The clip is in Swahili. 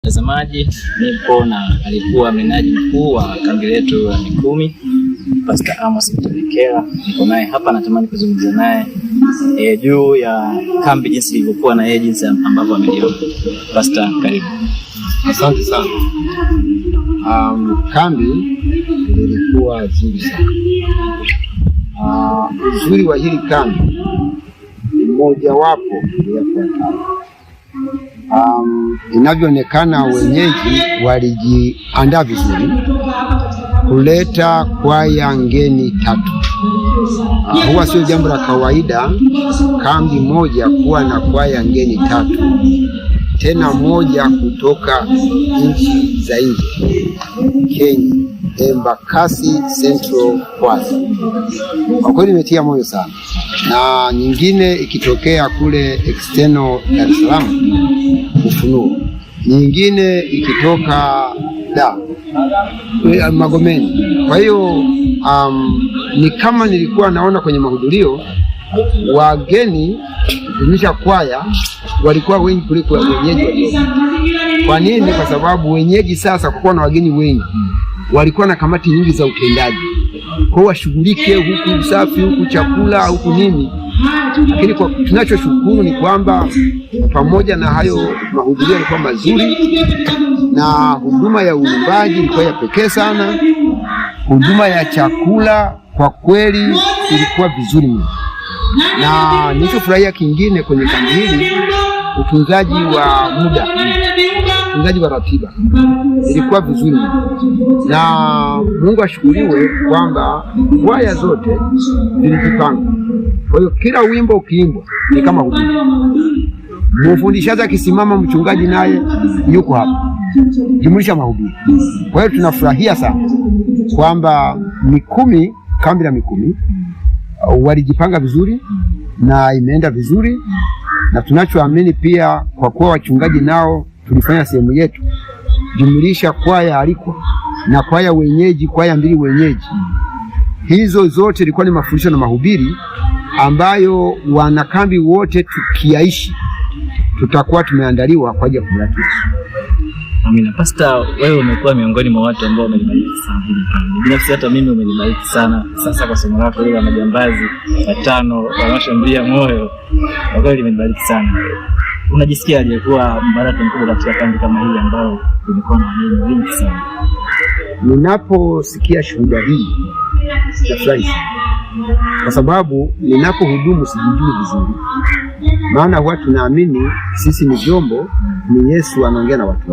Mtazamaji, nipo na alikuwa meneja mkuu wa kambi letu la Mikumi, Pastor Amos Mtelekela. Niko naye hapa, natamani kuzungumza naye juu ya kambi jinsi ilivyokuwa na yeye jinsi ambavyo ameliona. Pastor, karibu. Asante sana. Kambi ilikuwa nzuri sana. Uzuri wa hili kambi mmoja wapo yafuatayo. Inavyoonekana wenyeji walijiandaa vizuri kuleta kwaya ngeni 3. Huwa sio jambo la kawaida kambi moja kuwa na kwaya ngeni 3, tena moja kutoka nchi za nje, Kenya, Embakasi Central Choir. Kwa kweli nimetia moyo sana. Na nyingine ikitokea kule external Dar es Salaam, Ufunuo. Nyingine ikitoka Magomeni. Kwa hiyo ni kama nilikuwa naona kwenye mahudhurio wageni kudumisha kwaya walikuwa wengi kuliko wenyeji walio. Kwa nini? Kwa sababu wenyeji sasa kuwa na wageni wengi walikuwa na kamati nyingi za utendaji. Kwa washughulike huku usafi, huku chakula, huku nini. Lakini kwa tunachoshukuru ni kwamba pamoja na hayo mahudhurio yalikuwa mazuri na huduma ya uimbaji ilikuwa ya pekee sana. Huduma ya chakula kwa kweli ilikuwa vizuri mno. Na nilichofurahia kingine kwenye kambi hili, utunzaji wa muda, utunzaji wa ratiba ilikuwa vizuri mno. Na Mungu ashukuriwe kwamba kwaya zote zilijipanga. Kwa hiyo kila wimbo ukiimbwa ni kama huduma. Mfundishaji akisimama, mchungaji naye yuko hapa jumulisha mahubiri. Kwa hiyo tunafurahia sana kwamba Mikumi, kambi la Mikumi walijipanga vizuri na imeenda vizuri, na tunachoamini pia kwa kuwa wachungaji nao tulifanya sehemu yetu, jumulisha kwaya alikwa na kwaya wenyeji, kwaya 2 wenyeji. Hizo zote ilikuwa ni mafundisho na mahubiri ambayo wanakambi wote tukiaishi tutakuwa tumeandaliwa kwa ajili ya kumlaki Yesu. Amina. Pastor, wewe umekuwa miongoni mwa watu ambao wamenibariki sana hili kambi. Binafsi hata mimi umenibariki sana. Sasa kwa somo lako ile la majambazi 5 wanaoshambulia moyo, kwa kweli imenibariki sana. Unajisikia aliyekuwa mbaraka mkubwa katika kambi kama hii ambayo imekuwa na wageni wengi sana? Ninaposikia shuhuda hii nafurahi, kwa sababu ninapohudumu sijijui vizuri. Maana watu naamini sisi ni vyombo, ni Yesu anaongea na watu.